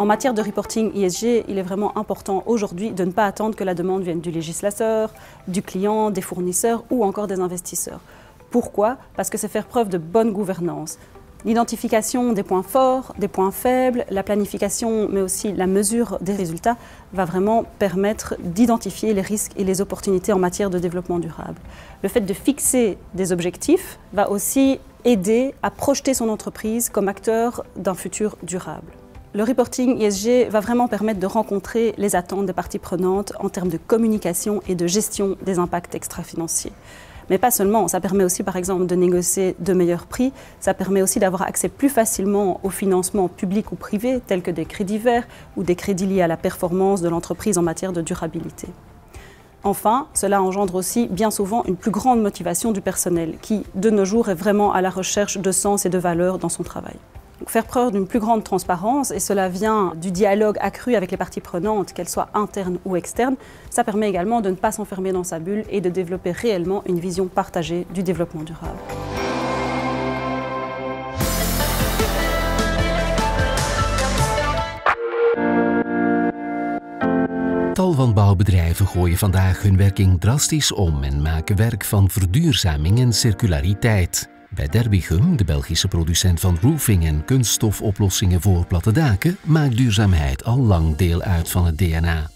En matière de reporting ESG, il est vraiment important aujourd'hui de ne pas attendre que la demande vienne du législateur, du client, des fournisseurs ou encore des investisseurs. Pourquoi? Parce que c'est faire preuve de bonne gouvernance. L'identification des points forts, des points faibles, la planification mais aussi la mesure des résultats va vraiment permettre d'identifier les risques et les opportunités en matière de développement durable. Le fait de fixer des objectifs va aussi aider à projeter son entreprise comme acteur d'un futur durable. Le reporting ESG va vraiment permettre de rencontrer les attentes des parties prenantes en termes de communication et de gestion des impacts extra-financiers. Mais pas seulement, ça permet aussi par exemple de négocier de meilleurs prix, ça permet aussi d'avoir accès plus facilement aux financements publics ou privés tels que des crédits verts ou des crédits liés à la performance de l'entreprise en matière de durabilité. Enfin, cela engendre aussi bien souvent une plus grande motivation du personnel qui, de nos jours, est vraiment à la recherche de sens et de valeur dans son travail. Donc, faire preuve d'une plus grande transparence, et cela vient du dialogue accru avec les parties prenantes, qu'elles soient internes ou externes, ça permet également de ne pas s'enfermer dans sa bulle et de développer réellement une vision partagée du développement durable. Tal van bouwbedrijven gooien vandaag hun werking drastisch om en maken werk van verduurzaming en circulariteit. Bij Derbigum, de Belgische producent van roofing en kunststofoplossingen voor platte daken, maakt duurzaamheid al lang deel uit van het DNA.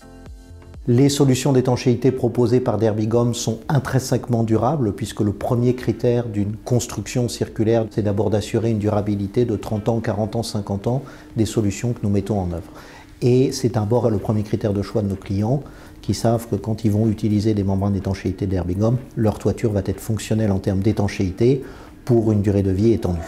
Les solutions d'étanchéité proposées par Derbigum sont intrinsèquement durables puisque le premier critère d'une construction circulaire, c'est d'abord d'assurer une durabilité de 30 ans, 40 ans, 50 ans des solutions que nous mettons en œuvre. Et c'est d'abord le premier critère de choix de nos clients qui savent que quand ils vont utiliser des membranes d'étanchéité Derbigum, leur toiture va être fonctionnelle en termes d'étanchéité pour une durée de vie étendue.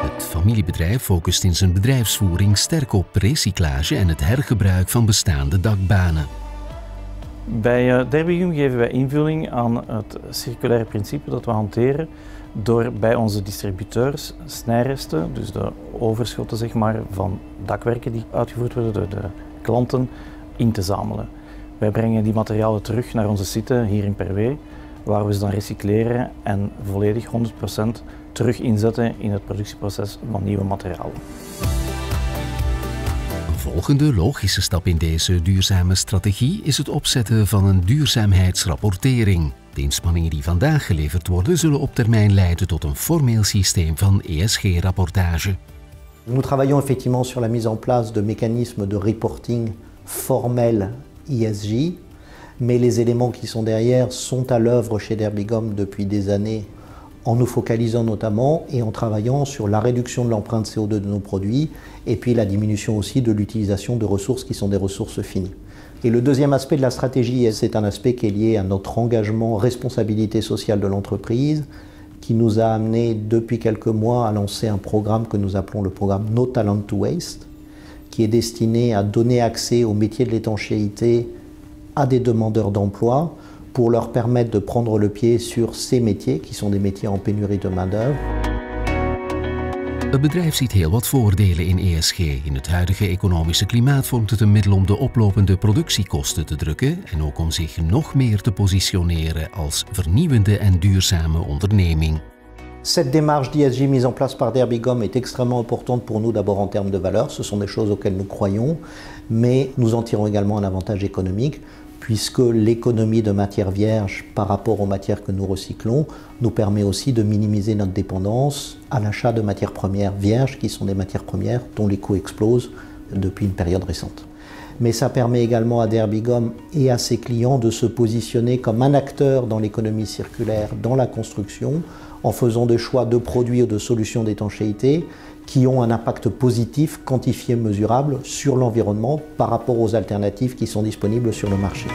Het familiebedrijf focust in zijn bedrijfsvoering sterk op recyclage en het hergebruik van bestaande dakbanen. Bij Derbigum geven wij invulling aan het circulaire principe dat we hanteren door bij onze distributeurs snijresten, dus de overschotten zeg maar, van dakwerken die uitgevoerd worden door de klanten, in te zamelen. Wij brengen die materialen terug naar onze site hier in Perwee, waar we ze dan recycleren en volledig 100% terug inzetten in het productieproces van nieuwe materialen. Een volgende logische stap in deze duurzame strategie is het opzetten van een duurzaamheidsrapportering. De inspanningen die vandaag geleverd worden zullen op termijn leiden tot een formeel systeem van ESG-rapportage. Nous travaillons effectivement sur la mise en place de mécanismes de reporting formels ESG, mais les éléments qui sont derrière sont à l'œuvre chez Derbigum depuis des années en nous focalisant notamment et en travaillant sur la réduction de l'empreinte CO2 de nos produits et puis la diminution aussi de l'utilisation de ressources qui sont des ressources finies. Et le deuxième aspect de la stratégie, c'est un aspect qui est lié à notre engagement responsabilité sociale de l'entreprise qui nous a amené depuis quelques mois à lancer un programme que nous appelons le programme No Talent to Waste qui est destiné à donner accès au métier de l'étanchéité à des demandeurs d'emploi pour leur permettre de prendre le pied sur ces métiers qui sont des métiers en pénurie de main-d'œuvre. Het bedrijf ziet heel wat voordelen in ESG. In het huidige economische klimaat vormt het een middel om de oplopende productiekosten te drukken en ook om zich nog meer te positioneren als vernieuwende en duurzame onderneming. Cette démarche d'ESG mise en place par Derbigum est extrêmement importante pour nous, d'abord en termes de valeur, ce sont des choses auxquelles nous croyons, mais nous en tirons également un avantage économique, puisque l'économie de matières vierges par rapport aux matières que nous recyclons nous permet aussi de minimiser notre dépendance à l'achat de matières premières vierges, qui sont des matières premières dont les coûts explosent depuis une période récente. Mais ça permet également à Derbigum et à ses clients de se positionner comme un acteur dans l'économie circulaire, dans la construction, en faisant des choix de produits ou de solutions d'étanchéité qui ont un impact positif, quantifié, mesurable sur l'environnement par rapport aux alternatives qui sont disponibles sur le marché.